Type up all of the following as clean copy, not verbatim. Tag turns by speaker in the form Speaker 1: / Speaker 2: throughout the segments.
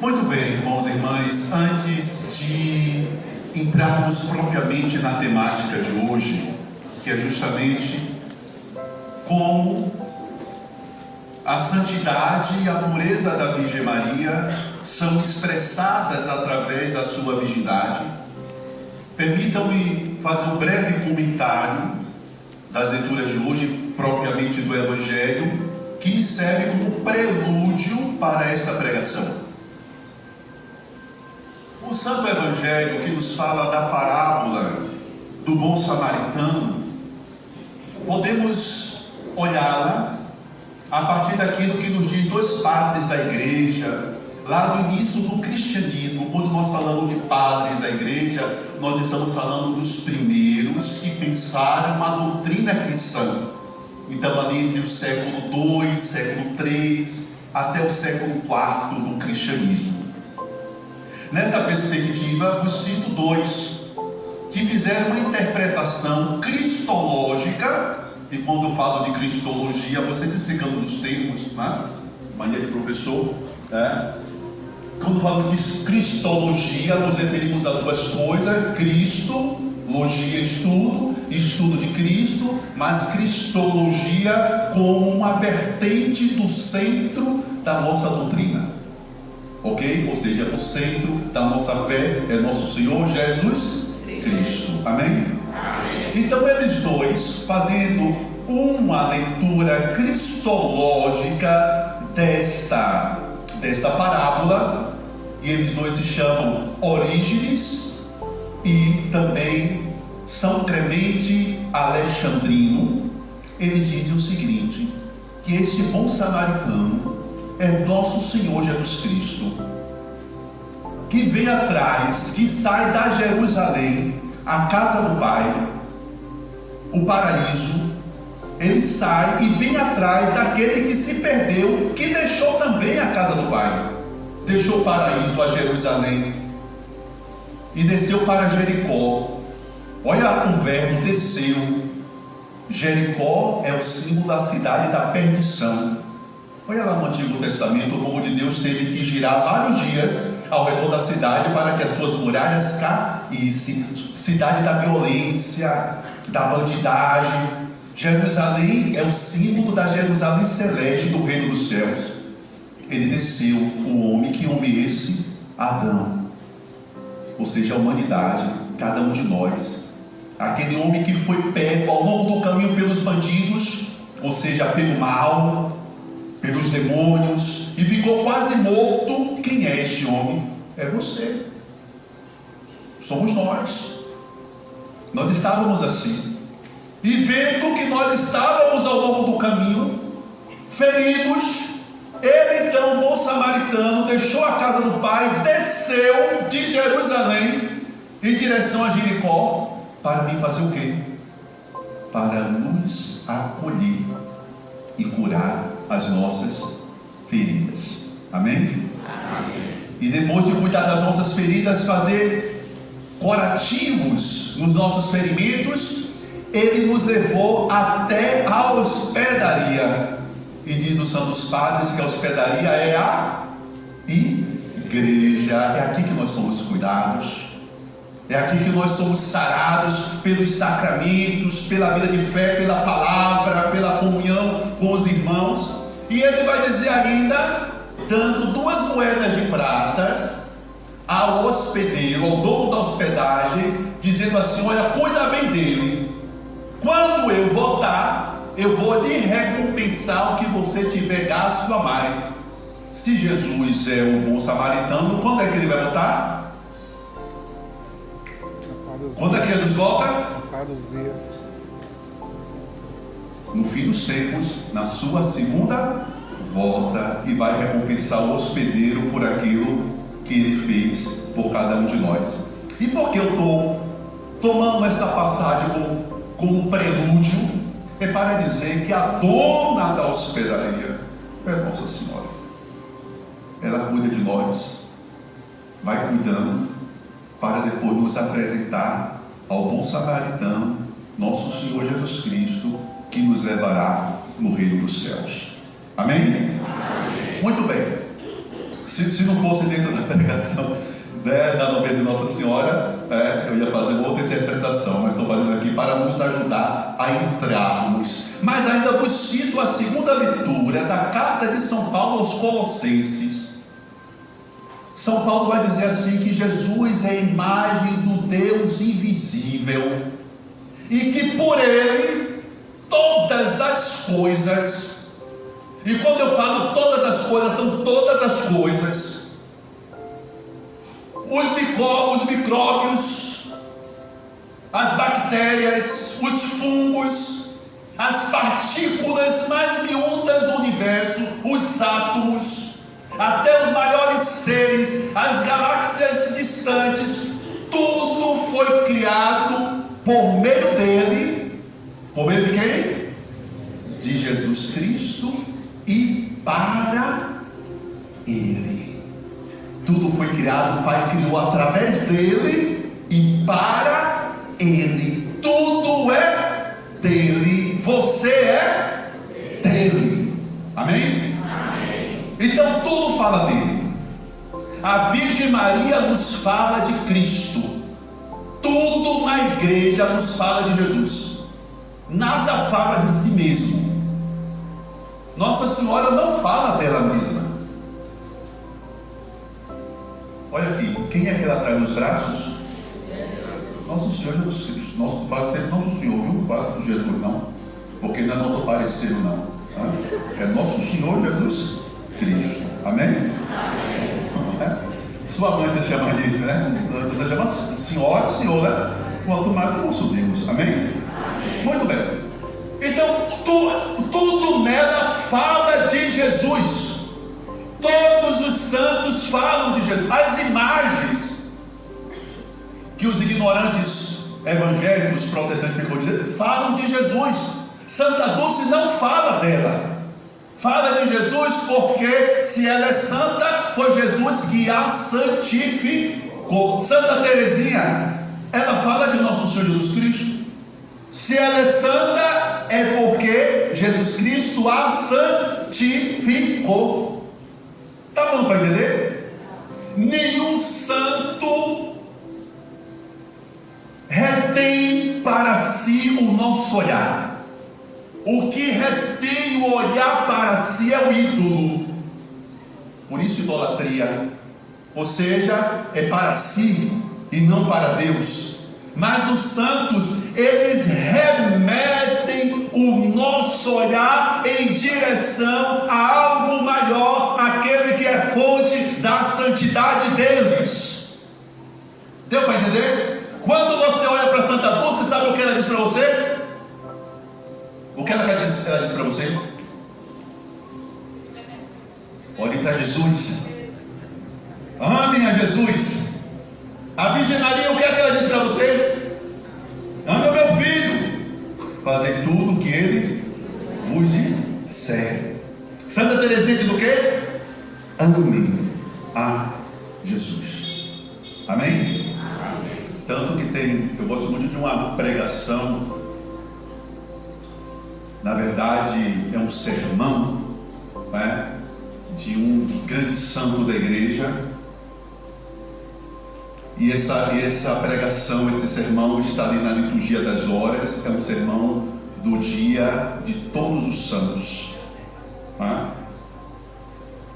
Speaker 1: Muito bem, irmãos e irmãs, antes de entrarmos propriamente na temática de hoje, que é justamente como a santidade e a pureza da Virgem Maria são expressadas através da sua virgindade, permitam-me fazer um breve comentário das leituras de hoje, propriamente do Evangelho, que me serve como prelúdio para esta pregação. O Santo Evangelho que nos fala da parábola do bom samaritano, podemos olhá-la a partir daquilo que nos diz dois padres da igreja, lá no início do cristianismo. Quando nós falamos de padres da igreja, nós estamos falando dos primeiros que pensaram a doutrina cristã. Então, ali entre o século II, século III, até o século IV do cristianismo. Nessa perspectiva, vos cito dois que fizeram uma interpretação cristológica. E quando eu falo de cristologia, vou sempre explicando os termos, né? Mania de professor. Quando falamos de cristologia, nos referimos a duas coisas: Cristo, logia, estudo de Cristo, mas cristologia como uma vertente do centro da nossa doutrina. Ok? Ou seja, o centro da nossa fé é nosso Senhor Jesus Cristo. Amém? Então eles dois, fazendo uma leitura cristológica desta parábola, e eles dois se chamam Orígenes e também São Clemente Alexandrino. Eles dizem o seguinte, que esse bom samaritano é nosso Senhor Jesus Cristo, que vem atrás, que sai da Jerusalém, a casa do Pai, o paraíso. Ele sai e vem atrás daquele que se perdeu, que deixou também a casa do Pai, deixou o paraíso, a Jerusalém, e desceu para Jericó. Olha o verbo desceu. Jericó é o símbolo da cidade da perdição. Olha lá no Antigo Testamento, o povo de Deus teve que girar vários dias ao redor da cidade para que as suas muralhas caíssem. Cidade da violência, da bandidagem. Jerusalém é o símbolo da Jerusalém celeste, do reino dos céus. Ele desceu, o homem, que homem é esse? Adão, ou seja, a humanidade, cada um de nós. Aquele homem que foi pego ao longo do caminho pelos bandidos, ou seja, pelo mal, pelos demônios, e ficou quase morto. Quem é este homem? É você. Somos nós. Nós estávamos assim, e vendo que nós estávamos ao longo do caminho, feridos, ele então, o bom samaritano, deixou a casa do Pai, desceu de Jerusalém em direção a Jericó, para vir fazer o quê? Para nos acolher e curar as nossas feridas. Amém? Amém. E depois de cuidar das nossas feridas, fazer curativos nos nossos ferimentos, ele nos levou até a hospedaria. E diz os Santos Padres que a hospedaria é a igreja. É aqui que nós somos cuidados. É aqui que nós somos sarados pelos sacramentos, pela vida de fé, pela palavra, pela comunhão com os irmãos. E ele vai dizer ainda, dando 2 moedas de prata ao hospedeiro, ao dono da hospedagem, dizendo assim: olha, cuida bem dele. Quando eu voltar, eu vou lhe recompensar o que você tiver gasto a mais. Se Jesus é o bom samaritano, quando é que ele vai voltar? Quando é que Jesus volta? No fim dos tempos, na sua segunda volta, e vai recompensar o hospedeiro por aquilo que ele fez por cada um de nós. E por que eu estou tomando essa passagem como prelúdio? É para dizer que a dona da hospedaria é Nossa Senhora. Ela cuida de nós, vai cuidando, para depois nos apresentar ao bom samaritano, nosso Senhor Jesus Cristo, que nos levará no reino dos céus. Amém? Amém. Muito bem. Se não fosse dentro da pregação da novena de Nossa Senhora, eu ia fazer outra interpretação, mas estou fazendo aqui para nos ajudar a entrarmos. Mas ainda vos cito a segunda leitura da carta de São Paulo aos Colossenses. São Paulo vai dizer assim, que Jesus é a imagem do Deus invisível, e que por ele todas as coisas, e quando eu falo todas as coisas, são todas as coisas, os micróbios, as bactérias, os fungos, as partículas mais miúdas do universo, os átomos, até os maiores seres, as galáxias distantes, tudo foi criado por meio dele. Por meio de quem? De Jesus Cristo, e para Ele. Tudo foi criado, o Pai criou através dele e para ele. Tudo é dele. Você é dele. Amém? Amém. Então tudo fala dele. A Virgem Maria nos fala de Cristo. Tudo na igreja nos fala de Jesus. Nada fala de si mesmo. Nossa Senhora não fala dela mesma. Olha aqui, quem é que ela traz nos braços? Nosso Senhor Jesus Cristo. Nosso, faz sempre nosso Senhor, viu? Não faz por Jesus não, porque não é nosso parceiro não, tá? É nosso Senhor Jesus Cristo. Amém? Amém. Sua mãe você chama de, né? Você chama senhora, senhor, né? Quanto mais o nosso Deus. Amém? Amém. Muito bem. Então tudo nela fala de Jesus. Todos os santos falam de Jesus. As imagens que os ignorantes evangélicos protestantes ficam dizendo falam de Jesus. Santa Dulce não fala dela. Fala de Jesus porque se ela é santa, foi Jesus que a santificou. Santa Teresinha, ela fala de nosso Senhor Jesus Cristo. Se ela é santa, é porque Jesus Cristo a santificou. Está dando para entender? Nenhum santo retém para si o nosso olhar. O que retém o olhar para si é o ídolo. Por isso idolatria. Ou seja, é para si e não para Deus. Mas os santos, eles remetem o nosso olhar em direção a algo maior, aquele que é fonte da santidade deles. Deu para entender? Quando você olha para Santa Dulce, sabe o que ela diz para você? O que ela diz para você? Olhe para Jesus. Amem a Jesus. A Virgem Maria, o que é que ela diz para você? Ame o meu filho. Fazer tudo o que ele vos disser. Santa Teresinha diz o quê? Ame a Jesus. Amém? Amém? Tanto que tem, eu gosto muito de uma pregação. Na verdade é um sermão, né, de um grande santo da igreja. E essa pregação, esse sermão está ali na liturgia das horas. É um sermão do dia de todos os santos, tá?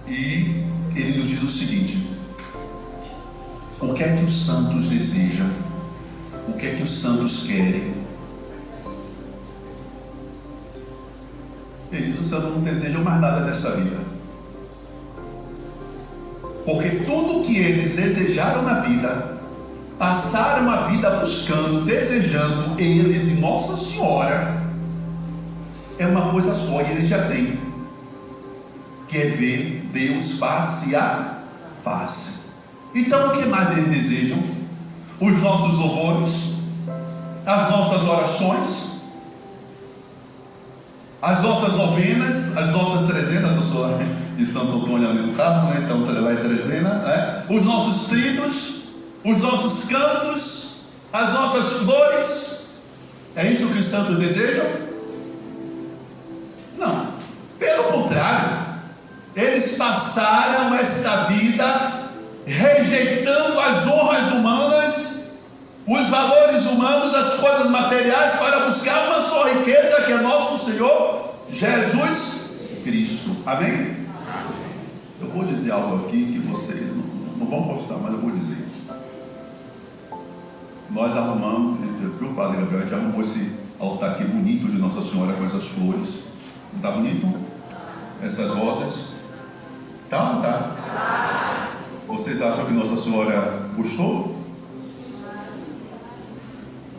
Speaker 1: E ele nos diz o seguinte: o que é que os santos desejam? O que é que os santos querem? Ele diz: os santos não desejam mais nada dessa vida, porque tudo que eles desejaram na vida, passaram a vida buscando, desejando eles e Nossa Senhora, é uma coisa só, e eles já têm, que é ver Deus face a face. Então o que mais eles desejam? Os nossos louvores, as nossas orações, as nossas novenas, as nossas trezenas. Eu sou de Santo Antônio ali do Carmo, né? Então lá é trezena, né? Os nossos tridos, os nossos cantos, as nossas flores. É isso que os santos desejam? Não, pelo contrário, eles passaram esta vida rejeitando as honras humanas, os valores humanos, as coisas materiais, para buscar uma só riqueza, que é nosso Senhor Jesus Cristo. Amém? Eu vou dizer algo aqui que vocês não vão gostar, mas eu vou dizer. Nós arrumamos, viu, Padre Gabriel? A gente arrumou esse altar aqui bonito de Nossa Senhora com essas flores. Não está bonito? Essas rosas. Tá ou não tá? Vocês acham que Nossa Senhora gostou?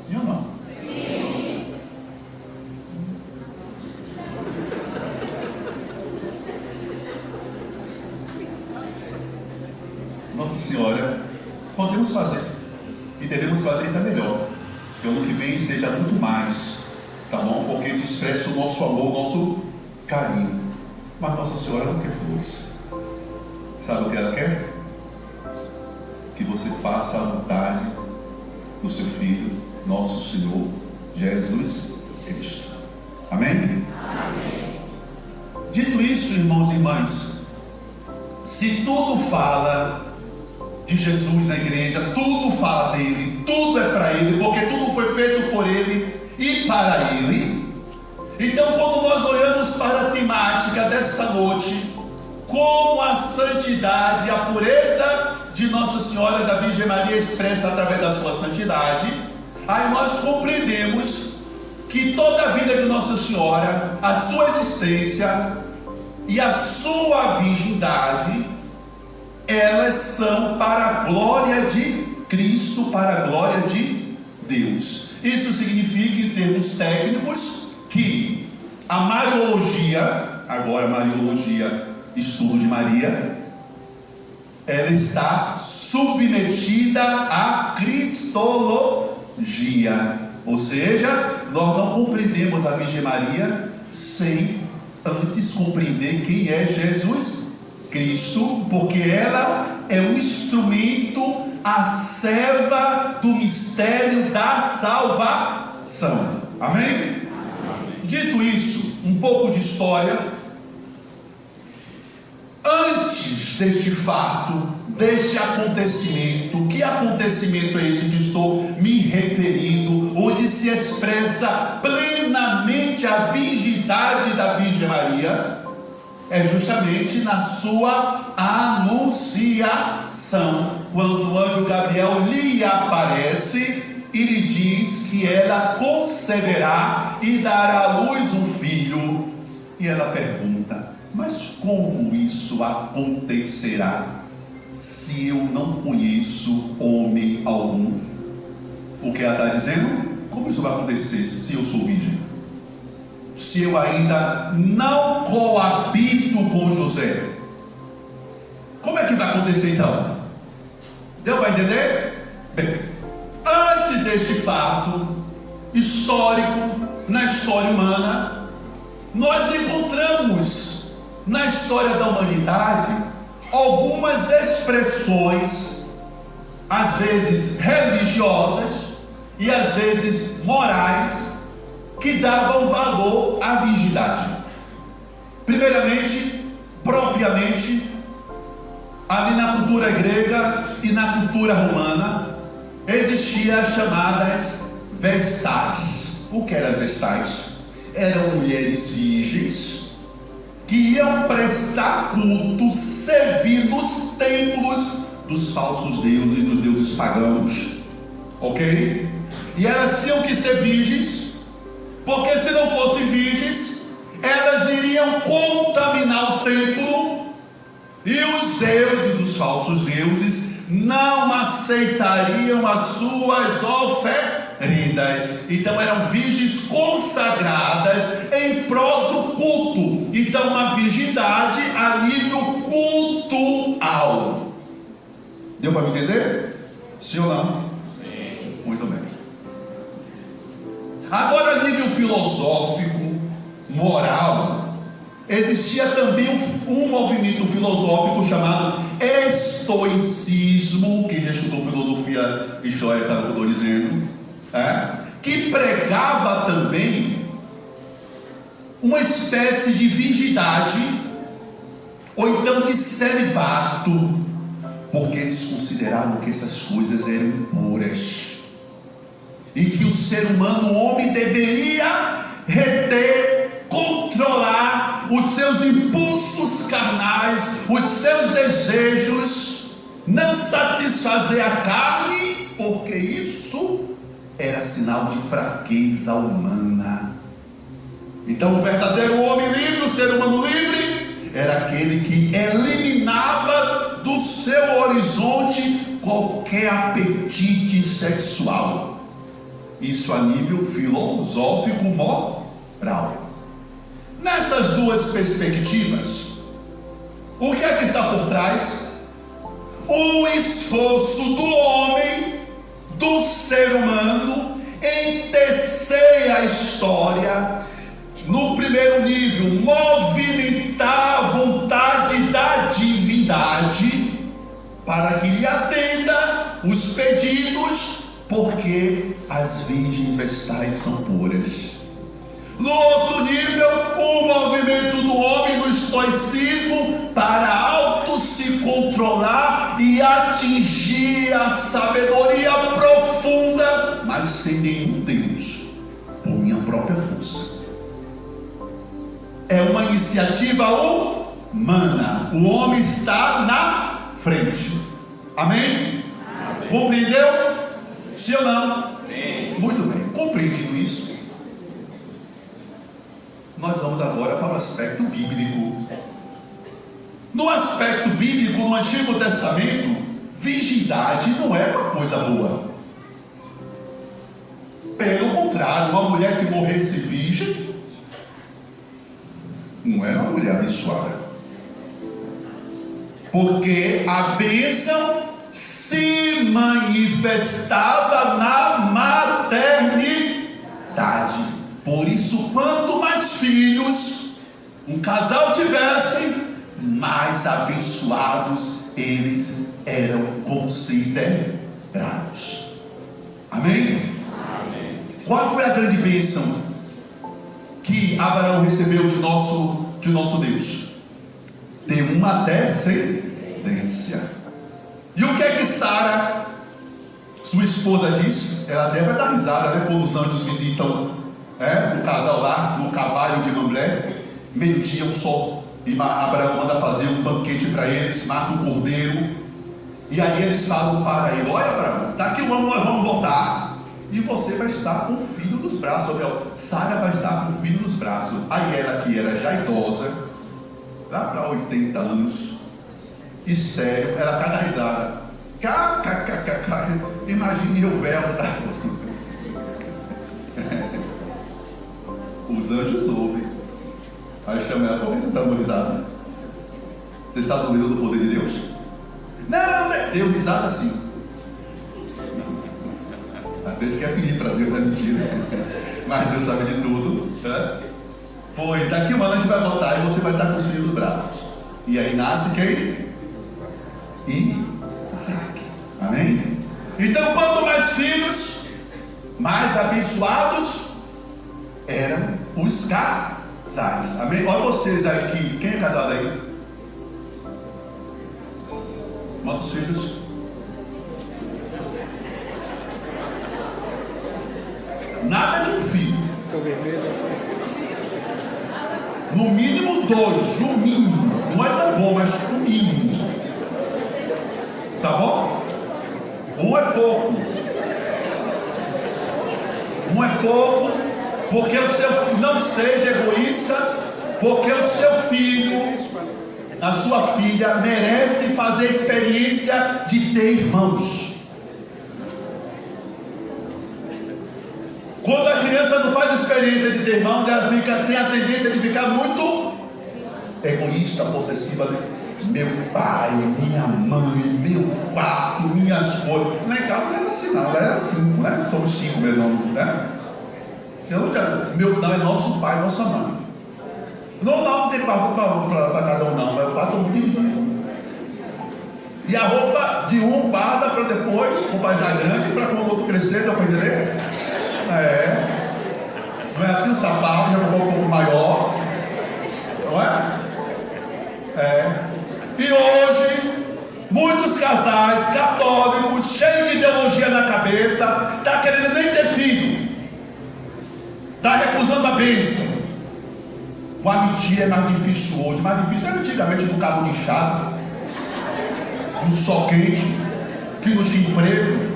Speaker 1: Sim ou não? Sim. Nossa Senhora, podemos fazer. E devemos fazer ainda melhor. Que o ano que vem esteja muito mais. Tá bom? Porque isso expressa o nosso amor, o nosso carinho. Mas Nossa Senhora não quer flores. Sabe o que ela quer? Que você faça a vontade do seu Filho, nosso Senhor Jesus Cristo. Amém? Amém. Dito isso, irmãos e irmãs, se tudo fala de Jesus na igreja, tudo fala dele, tudo é para ele, porque tudo foi feito por ele e para ele. Então, quando nós olhamos para a temática desta noite, como a santidade e a pureza de Nossa Senhora da Virgem Maria expressa através da sua santidade, aí nós compreendemos que toda a vida de Nossa Senhora, a sua existência e a sua virgindade, elas são para a glória de Cristo, para a glória de Deus. Isso significa, em termos técnicos, que a Mariologia, agora Mariologia, estudo de Maria, ela está submetida à Cristologia, ou seja, nós não compreendemos a Virgem Maria sem antes compreender quem é Jesus Cristo, porque ela é o instrumento, a serva do mistério da salvação. Amém? Dito isso, um pouco de história. Antes deste fato, deste acontecimento, que acontecimento é esse que estou me referindo, onde se expressa plenamente a virgindade da Virgem Maria? É justamente na sua anunciação, quando o anjo Gabriel lhe aparece e lhe diz que ela conceberá e dará à luz um filho. E ela pergunta: mas como isso acontecerá se eu não conheço homem algum? O que ela está dizendo? Como isso vai acontecer se eu sou virgem? Se eu ainda não coabito com José? Como é que vai acontecer então? Deu para entender? Bem, antes deste fato histórico, na história humana, nós encontramos na história da humanidade algumas expressões, às vezes religiosas e às vezes morais, que davam valor à virgindade. Primeiramente, propriamente, ali na cultura grega e na cultura romana, existiam as chamadas vestais. O que eram as vestais? Eram mulheres virgens que iam prestar culto, servir nos templos dos falsos deuses, dos deuses pagãos, ok? E elas tinham que ser virgens, porque se não fossem virgens, elas iriam contaminar o templo, e os deuses, os falsos deuses, não aceitariam as suas oferendas. Então eram virgens consagradas em prol do culto. Então uma virgindade ali no cultual. Deu para me entender? Sim ou não? Sim. Muito bem. Agora, a nível filosófico, moral, existia também um movimento filosófico chamado estoicismo. Quem já estudou filosofia e história sabe o que eu estou dizendo, que pregava também uma espécie de virgindade, ou então de celibato, porque eles consideravam que essas coisas eram impuras, e que o ser humano, o homem, deveria reter, controlar os seus impulsos carnais, os seus desejos, não satisfazer a carne, porque isso era sinal de fraqueza humana. Então o verdadeiro homem livre, o ser humano livre, era aquele que eliminava do seu horizonte qualquer apetite sexual. Isso a nível filosófico moral. Nessas duas perspectivas, o que é que está por trás? O esforço do homem, do ser humano, em tecer a história. No primeiro nível, movimentar a vontade da divindade
Speaker 2: virgindade para que lhe atenda os pedidos, porque as virgens vestais são puras. No outro nível, o movimento do homem no estoicismo para auto se controlar e atingir a sabedoria profunda, mas sem nenhum Deus, por minha própria força. É uma iniciativa humana. O homem está na frente. Amém? Amém. Compreendeu? Sim ou não? Sim. Muito bem. Compreendido isso, nós vamos agora para o aspecto bíblico. No aspecto bíblico, no Antigo Testamento, virgindade não é uma coisa boa. Pelo contrário, uma mulher que morresse virgem não era uma mulher abençoada, porque a bênção se manifestava na maternidade. Por isso, quanto mais filhos um casal tivessem, mais abençoados eles eram considerados. Amém? Amém. Qual foi a grande bênção que Abraão recebeu de nosso Deus? Ter uma descendência. E o que é que Sara, sua esposa, disse? Ela deve dar risada, né? Quando os anjos visitam o casal lá no cavalo de Mamlé, meio-dia o sol, e Abraão manda fazer um banquete para eles, mata um cordeiro, e aí eles falam para ele: olha, Abraão, daqui um ano nós vamos voltar, e você vai estar com o filho nos braços. Sara vai estar com o filho nos braços. Aí ela, que era já idosa, lá para 80 anos, estéril, ela cai da risada. Imagine o véu da os anjos ouvem. Aí chama ela: por que você está dando risada? Você está duvidando do poder de Deus? Não, deu risada sim. A gente quer finir para Deus, não é mentira. Mas Deus sabe de tudo, né? Pois daqui um ano a gente vai voltar e você vai estar com os filhos nos braços. E aí nasce quem? Isaac. Amém? Então, quanto mais filhos, mais abençoados eram os casais. Amém? Olha vocês aí que... Quem é casado aí? Quantos filhos? Nada de um filho. No mínimo 2, no mínimo. Não é tão bom, mas no mínimo. Tá bom? Um é pouco. Um é pouco, porque o seu filho, não seja egoísta, porque o seu filho, a sua filha, merece fazer experiência de ter irmãos. Quando a criança não faz experiência de ter irmãos, ela tem a tendência de ficar muito egoísta, possessiva. Meu pai, minha mãe, meu quarto, minhas coisas. Lá em casa não era assim, não, era 5, né? Somos 5, meu nome, né? Não é nosso pai, nossa mãe. Não tem quarto para cada um, não. É o quarto muito dividido. E a roupa de um guarda para depois, roupa já grande, para quando o outro crescer, dá para entender? Não é assim, o sapato já ficou um pouco maior, não é? E hoje, muitos casais católicos, cheios de ideologia na cabeça, está querendo nem ter filho, está recusando a bênção. Com a mentira é mais difícil hoje. Mais difícil era antigamente no cabo de chave, no sol quente, que não tinha emprego.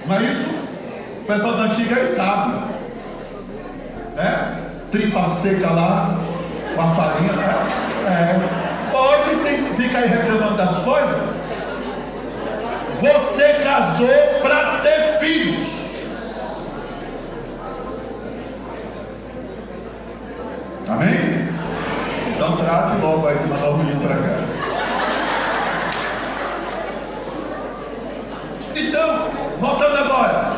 Speaker 2: Não é isso? O pessoal da antiga aí sabe, tripa seca lá, com a farinha, Hoje fica aí reclamando das coisas. Você casou para ter filhos. Amém? Então trate logo aí de mandar o menino para cá. Então, voltando agora,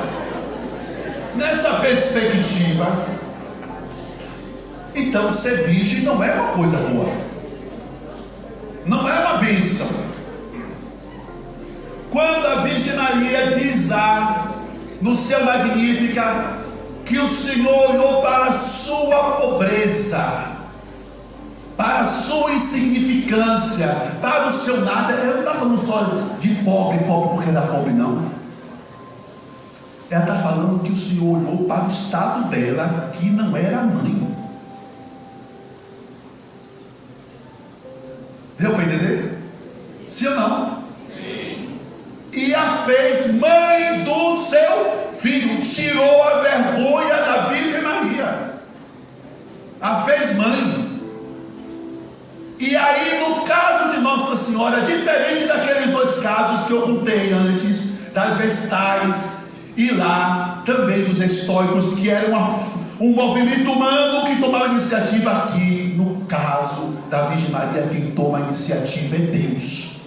Speaker 2: nessa perspectiva, então ser virgem não é uma coisa boa. não é uma bênção. Quando a Virgem Maria diz lá no seu Magnífica que o Senhor olhou para a sua pobreza, para a sua insignificância, para o seu nada, ela não está falando só de pobre porque era pobre, não. Ela está falando que o Senhor olhou para o estado dela, que não era mãe. Deu para entender? Sim ou não? Sim. E a fez mãe do seu filho, tirou a vergonha da Virgem Maria, a fez mãe. E aí, no caso de Nossa Senhora, diferente daqueles dois casos que eu contei antes, das vestais e lá também dos estoicos, que era um movimento humano que tomava iniciativa, aqui no caso da Virgem Maria, quem toma a iniciativa é Deus.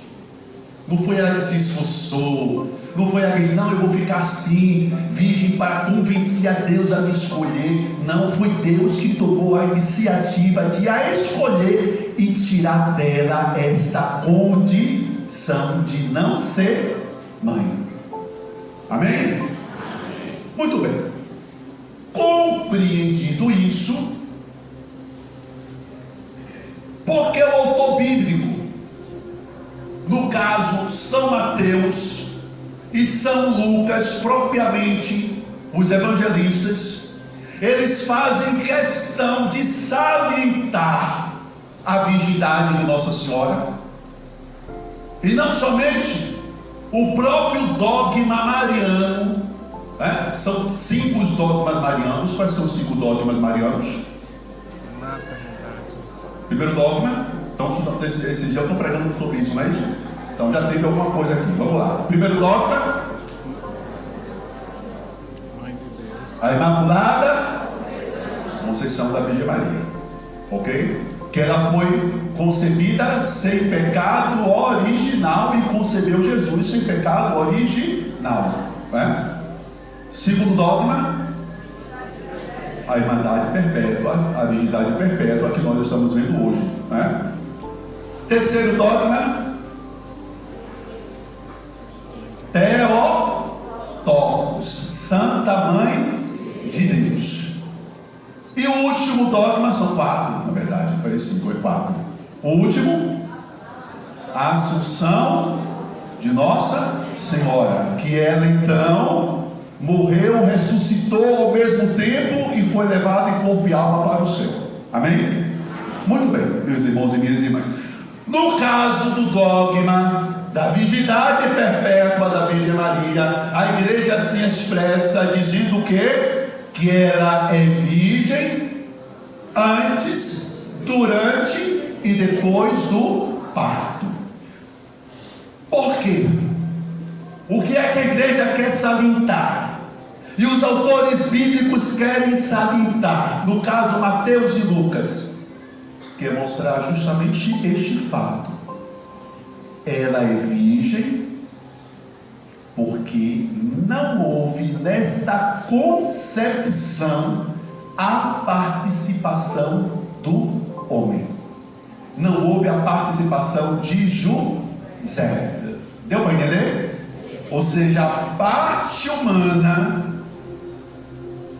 Speaker 2: Não foi ela que se esforçou, não foi ela que disse, não, eu vou ficar assim, virgem, para convencer a Deus a me escolher. Não, foi Deus que tomou a iniciativa de a escolher e tirar dela esta condição de não ser mãe. Amém? Amém. Muito bem. Compreendido isso, porque o autor bíblico, no caso São Mateus e São Lucas, propriamente os evangelistas, eles fazem questão de salientar a virgindade de Nossa Senhora, e não somente o próprio dogma mariano, né? São 5 os dogmas marianos. Quais são os 5 dogmas marianos? Primeiro dogma, então esses dias eu estou pregando sobre isso, não é isso? Então já teve alguma coisa aqui, vamos lá. Primeiro dogma, a Imaculada Conceição da Virgem Maria, ok? Que ela foi concebida sem pecado original e concebeu Jesus sem pecado original, né? Segundo dogma, a Irmandade Perpétua, a Virgindade Perpétua, que nós estamos vendo hoje, né? Terceiro dogma, Theotokos, Santa Mãe de Deus. E o último dogma, são 4, na verdade, foi 5, é 4. O último, a Assunção de Nossa Senhora, que ela então morreu, ressuscitou ao mesmo tempo e foi levada em corpo e alma para o céu. Amém? Muito bem, meus irmãos e minhas irmãs. No caso do dogma da virgindade perpétua da Virgem Maria, a igreja se expressa dizendo que ela é virgem antes, durante e depois do parto. Por quê? O que é que a igreja quer salientar? E os autores bíblicos querem salientar, no caso Mateus e Lucas, quer mostrar justamente este fato. Ela é virgem porque não houve nesta concepção a participação do homem. Não houve a participação de José. Deu para entender? Ou seja, a parte humana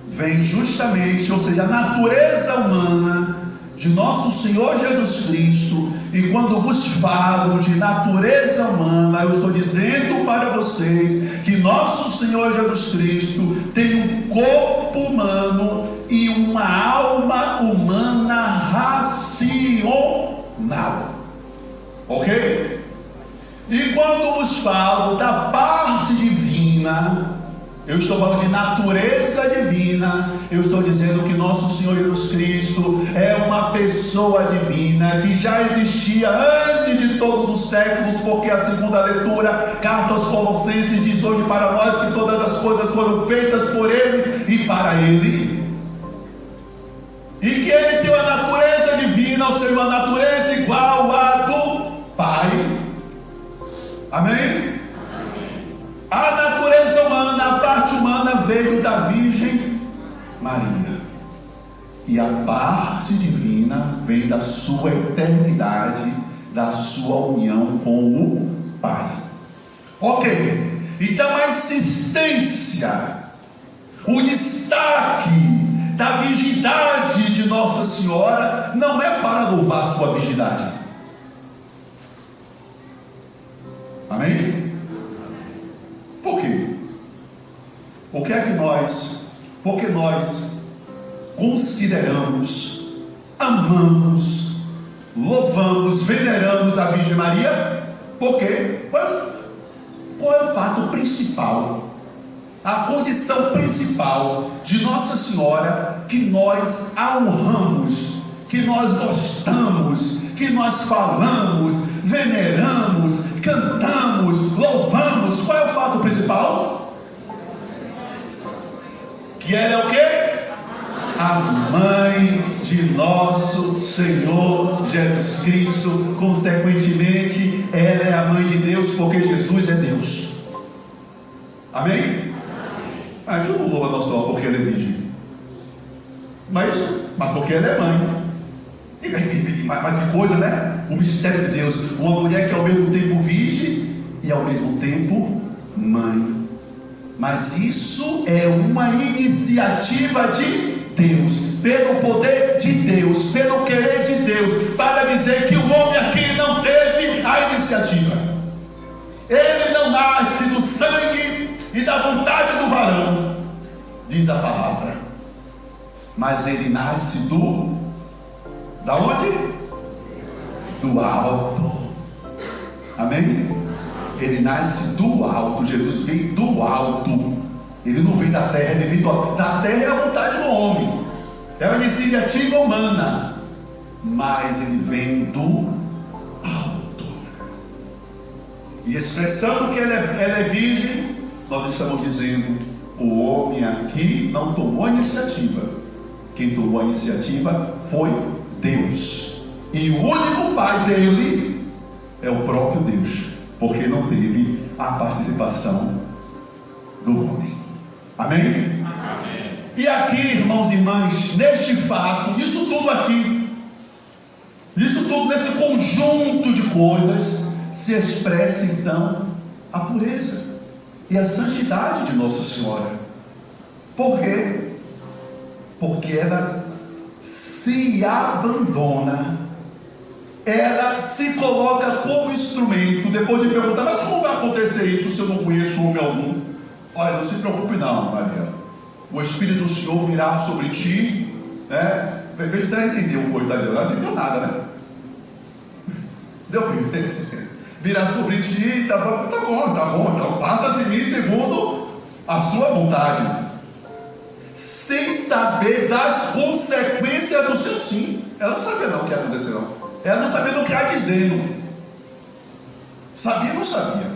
Speaker 2: vem justamente, ou seja, a natureza humana de nosso Senhor Jesus Cristo. E quando vos falo de natureza humana, eu estou dizendo para vocês que nosso Senhor Jesus Cristo tem um corpo humano e uma alma humana racional, ok? E quando vos falo da parte divina, eu estou falando de natureza divina. Eu estou dizendo que nosso Senhor Jesus Cristo é uma pessoa divina que já existia antes de todos os séculos, porque a segunda leitura, carta aos Colossenses, diz hoje para nós que todas as coisas foram feitas por Ele e para Ele, e que Ele tem uma natureza divina, ou seja, uma natureza igual à do Pai. Amém? A natureza humana, a parte humana veio da Virgem Maria, e a parte divina vem da sua eternidade, da sua união com o Pai. Ok, então a insistência, o destaque da virgindade de Nossa Senhora não é para louvar sua virgindade. Amém? Por quê? Porque nós consideramos, amamos, louvamos, veneramos a Virgem Maria. Por quê? Qual é o fato principal? A condição principal de Nossa Senhora que nós a honramos, que nós gostamos, que nós falamos, veneramos, cantamos, louvamos. Qual é o fato principal? Que ela é o quê? A mãe de nosso Senhor Jesus Cristo. Consequentemente, ela é a mãe de Deus, porque Jesus é Deus. Amém? A gente não louva Nossa Senhora porque ela é virgem, mas porque ela é mãe. Mas que coisa, né? O mistério de Deus. Uma mulher que é ao mesmo tempo virgem e ao mesmo tempo mãe. Mas isso é uma iniciativa de Deus, pelo poder de Deus, pelo querer de Deus, para dizer que o homem aqui não teve a iniciativa. Ele não nasce do sangue e da vontade do varão, diz a palavra, mas ele nasce da onde? Do alto. Amém? Ele nasce do alto. Jesus vem do alto. Ele não vem da terra, ele vem do alto. Da terra é a vontade do homem, é uma iniciativa humana, mas ele vem do alto. E expressando que ela é virgem, nós estamos dizendo: o homem aqui não tomou a iniciativa. Quem tomou a iniciativa foi Deus. E o único pai dele é o próprio Deus, porque não teve a participação do homem. Amém? Amém. E aqui, irmãos e irmãs, neste fato, isso tudo aqui, isso tudo nesse conjunto de coisas, se expressa então a pureza e a santidade de Nossa Senhora. Por quê? Porque ela se abandona, ela se coloca como instrumento. Depois de perguntar: mas como vai acontecer isso se eu não conheço homem algum? Olha, não se preocupe não, Maria. O Espírito do Senhor virá sobre ti. Veja se ela entendeu o que ele está dizendo. Ela não entendeu nada, né? Deu para entender? Virá sobre ti. Tá bom, então passa em mim segundo a sua vontade, sem saber das consequências do seu sim. Ela não sabia não o que ia acontecer não. Ela não sabia do que ia dizendo. Sabia ou não sabia?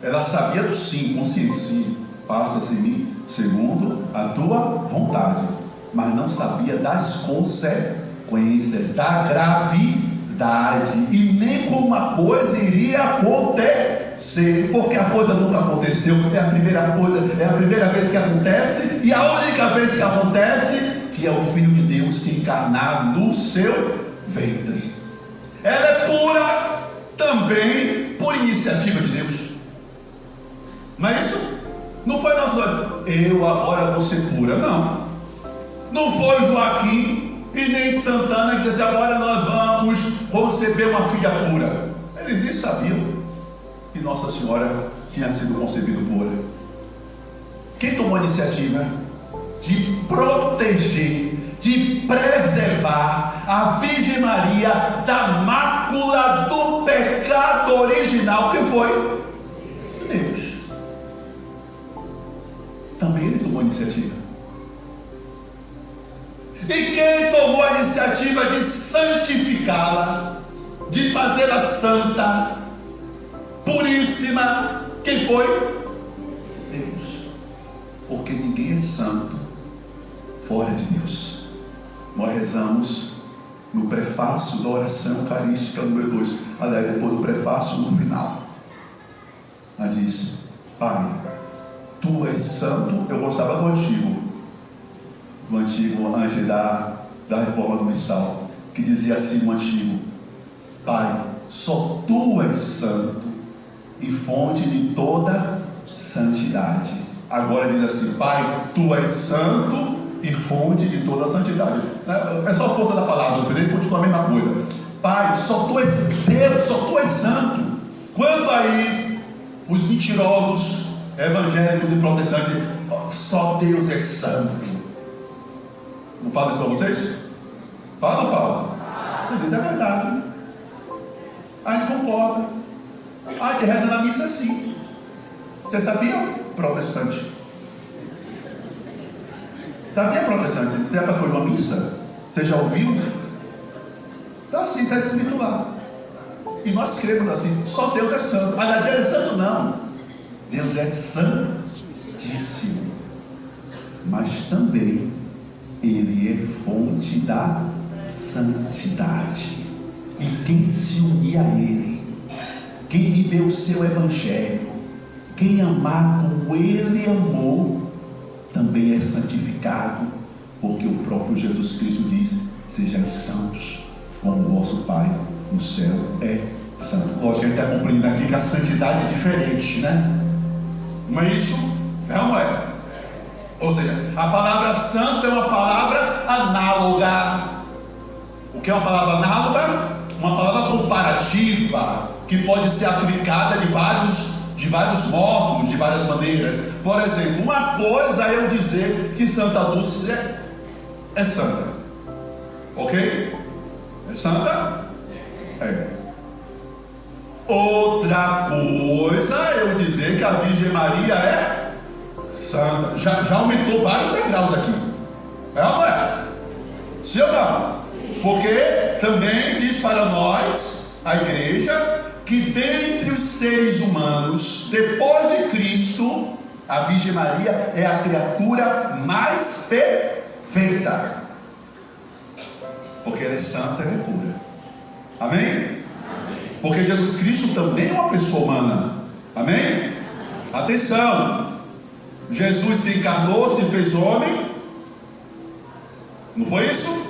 Speaker 2: Ela sabia do sim, consciente, sim, passa-se em mim segundo a tua vontade, mas não sabia das consequências, da gravidade, e nem como a coisa iria acontecer, porque a coisa nunca aconteceu. É a primeira vez que acontece, e a única vez que acontece, que é o Filho de Deus se encarnar no seu ventre. Ela é pura também por iniciativa de Deus. Mas isso não foi eu agora vou ser pura, não. Não foi Joaquim e nem Santana que disse: agora nós vamos conceber uma filha pura. Eles nem sabiam que Nossa Senhora tinha sido concebida pura. Quem tomou a iniciativa de proteger, de preservar a Virgem Maria da mácula do pecado original, quem foi? Deus. Também ele tomou a iniciativa. E quem tomou a iniciativa de santificá-la, de fazê-la santa, puríssima, quem foi? Deus. Porque ninguém é santo fora de Deus. Nós rezamos no prefácio da oração eucarística número 2, aliás, depois do prefácio, no final, ela diz: Pai, Tu és santo. Eu gostava do antigo antes da reforma do missal, que dizia assim: no antigo: Pai, só Tu és santo e fonte de toda santidade. Agora diz assim: Pai, Tu és santo e fonte de toda santidade. É só a força da palavra, ele continua a mesma coisa. Pai, só Tu és Deus, só Tu és santo. Quanto aí os mentirosos evangélicos e protestantes, só Deus é santo. Não fala isso para vocês? Fala ou não fala? Você diz, é verdade. A gente concorda. A gente reza na missa assim. Você sabia? Protestante. Sabia, protestante? Você já passou de uma missa? Você já ouviu? Está assim, está escrito lá. E nós cremos assim, só Deus é santo. Aliás, Deus é santo não. Deus é santíssimo. Mas também Ele é fonte da santidade. E quem se unir a Ele, quem viver o seu evangelho, quem amar como Ele amou, também é santificado, porque o próprio Jesus Cristo diz: sejam santos, como o vosso Pai no céu é santo. Lógico, a gente está compreendendo aqui que a santidade é diferente, né? Mas isso não é. Ou seja, a palavra santo é uma palavra análoga. O que é uma palavra análoga? Uma palavra comparativa, que pode ser aplicada de vários modos, de várias maneiras. Por exemplo, uma coisa é eu dizer que Santa Lúcia é santa. Ok? É santa? É. Outra coisa é eu dizer que a Virgem Maria é santa. Já aumentou vários degraus aqui. É ou não é? Sim ou não? Porque também diz para nós, a igreja, que dentre os seres humanos, depois de Cristo, a Virgem Maria é a criatura mais perfeita. Porque ela é santa, ela é pura. Amém? Porque Jesus Cristo também é uma pessoa humana. Amém? Atenção! Jesus se encarnou, se fez homem. Não foi isso?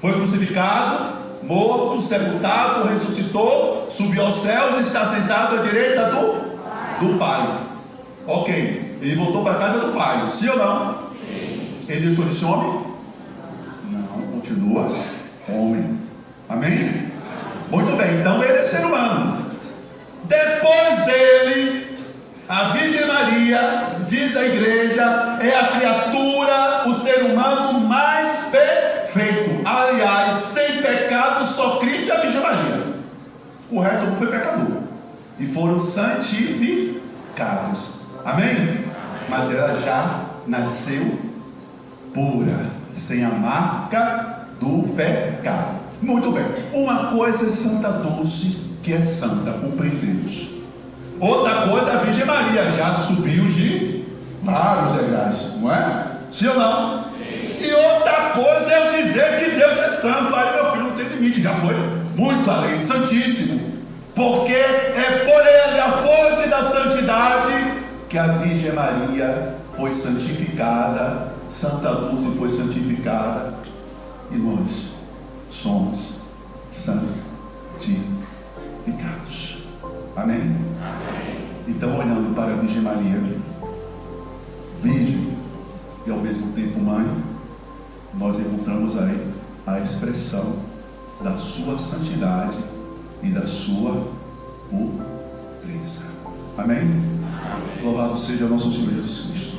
Speaker 2: Foi crucificado, morto, sepultado, ressuscitou, subiu aos céus e está sentado à direita do Pai. Ok, ele voltou para a casa do Pai, sim ou não? Sim. Ele deixou de ser homem? Não, continua homem. Amém? Muito bem, então ele é ser humano. Depois dele, a Virgem Maria, diz a igreja, é a criatura, o ser humano mais perfeito. Aliás, sem pecado, só Cristo e a Virgem Maria. O resto não foi pecador. E foram santificados. Amém? Mas ela já nasceu pura, sem a marca do pecado. Muito bem. Uma coisa é Santa Dulce, que é santa, compreendemos. Outra coisa, a Virgem Maria já subiu de vários degraus, não é? Sim ou não? Sim. E outra coisa é eu dizer que Deus é santo. Aí meu filho não tem limite, já foi muito além, santíssimo. Porque é por Ele, a fonte da santidade, que a Virgem Maria foi santificada, Santa Dulce foi santificada, e nós somos santificados. Amém? Amém. Então, olhando para a Virgem Maria, Virgem e ao mesmo tempo Mãe, nós encontramos aí a expressão da sua santidade e da sua pureza. Amém? Amém. Louvado seja o nosso Senhor Jesus Cristo.